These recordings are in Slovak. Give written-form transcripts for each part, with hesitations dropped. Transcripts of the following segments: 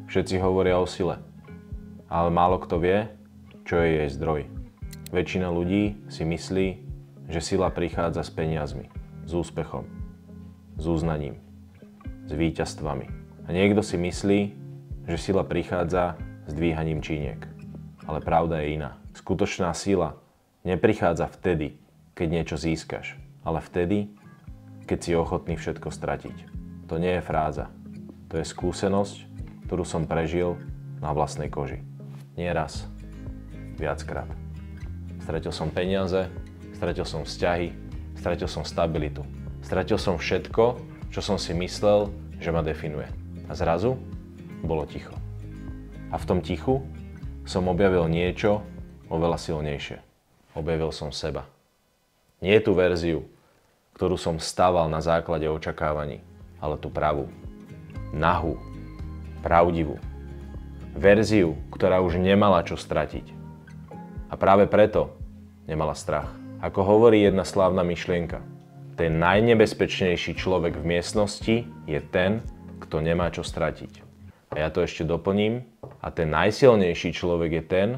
Všetci hovoria o sile, ale málo kto vie, čo je jej zdroj. Väčšina ľudí si myslí, že sila prichádza s peniazmi, s úspechom, s uznaním, s víťazstvami. A niekto si myslí, že sila prichádza s dvíhaním číniek. Ale pravda je iná. Skutočná sila neprichádza vtedy, keď niečo získaš, ale vtedy, keď si ochotný všetko stratiť. To nie je fráza. To je skúsenosť, ktorú som prežil na vlastnej koži. Nie raz, viackrát. Stratil som peniaze, stratil som vzťahy, stratil som stabilitu. Stratil som všetko, čo som si myslel, že ma definuje. A zrazu bolo ticho. A v tom tichu som objavil niečo oveľa silnejšie. Objavil som seba. Nie tú verziu, ktorú som staval na základe očakávaní, ale tú pravú, nahú, pravdivú. Verziu, ktorá už nemala čo stratiť. A práve preto nemala strach. Ako hovorí jedna slávna myšlienka, ten najnebezpečnejší človek v miestnosti je ten, kto nemá čo stratiť. A ja to ešte doplním, a ten najsilnejší človek je ten,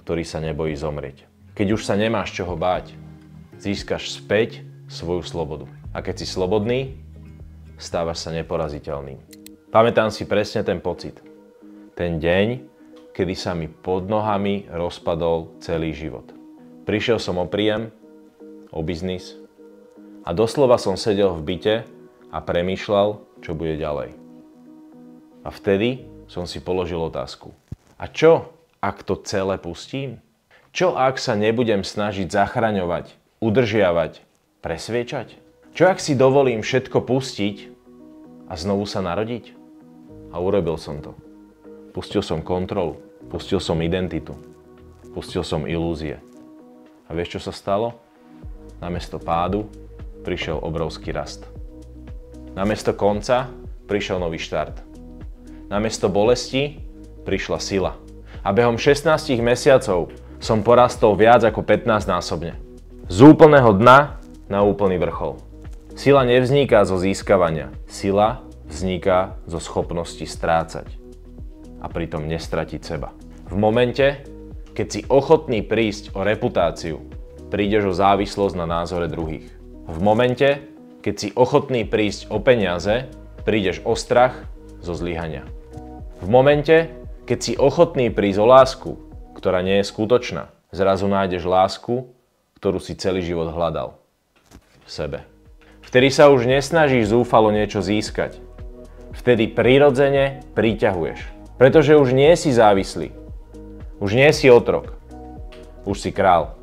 ktorý sa nebojí zomrieť. Keď už sa nemáš čoho báť, získaš späť svoju slobodu. A keď si slobodný, stávaš sa neporaziteľným. Pamätám si presne ten pocit. Ten deň, kedy sa mi pod nohami rozpadol celý život. Prišiel som o príjem, o biznis a doslova som sedel v byte a premýšľal, čo bude ďalej. A vtedy som si položil otázku. A čo, ak to celé pustím? Čo, ak sa nebudem snažiť zachraňovať, udržiavať, presviečať? Čo, ak si dovolím všetko pustiť a znovu sa narodiť? A urobil som to. Pustil som kontrolu, pustil som identitu, pustil som ilúzie. A vieš, čo sa stalo? Namiesto pádu prišiel obrovský rast. Namiesto konca prišiel nový štart. Namiesto bolesti prišla sila. A behom 16 mesiacov som porastol viac ako 15-násobne. Z úplného dna na úplný vrchol. Sila nevzniká zo získavania. Sila vzniká zo schopnosti strácať. A pritom nestratiť seba. V momente, keď si ochotný prísť o reputáciu, prídeš o závislosť na názore druhých. V momente, keď si ochotný prísť o peniaze, prídeš o strach zo zlyhania. V momente, keď si ochotný prísť o lásku, ktorá nie je skutočná, zrazu nájdeš lásku, ktorú si celý život hľadal. V sebe. Vtedy sa už nesnažíš zúfalo niečo získať. Vtedy prirodzene priťahuješ. Pretože už nie si závislý. Už nie si otrok. Už si král.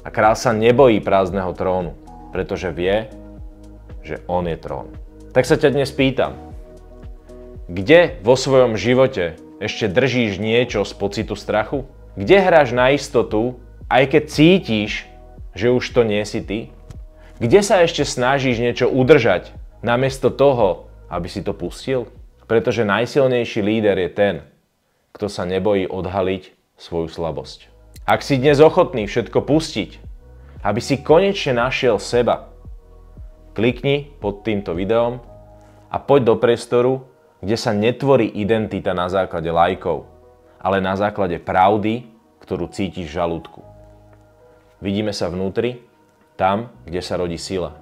A král sa nebojí prázdneho trónu, pretože vie, že on je trón. Tak sa ťa dnes pýtam. Kde vo svojom živote ešte držíš niečo z pocitu strachu? Kde hráš na istotu, aj keď cítiš, že už to nie si ty? Kde sa ešte snažíš niečo udržať, namiesto toho, aby si to pustil? Pretože najsilnejší líder je ten, kto sa nebojí odhaliť svoju slabosť. Ak si dnes ochotný všetko pustiť, aby si konečne našiel seba, klikni pod týmto videom a poď do priestoru, kde sa netvorí identita na základe lajkov, ale na základe pravdy, ktorú cítiš v žalúdku. Vidíme sa vnútri, tam, kde sa rodí sila,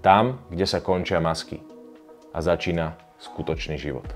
tam, kde sa končia masky a začína skutočný život.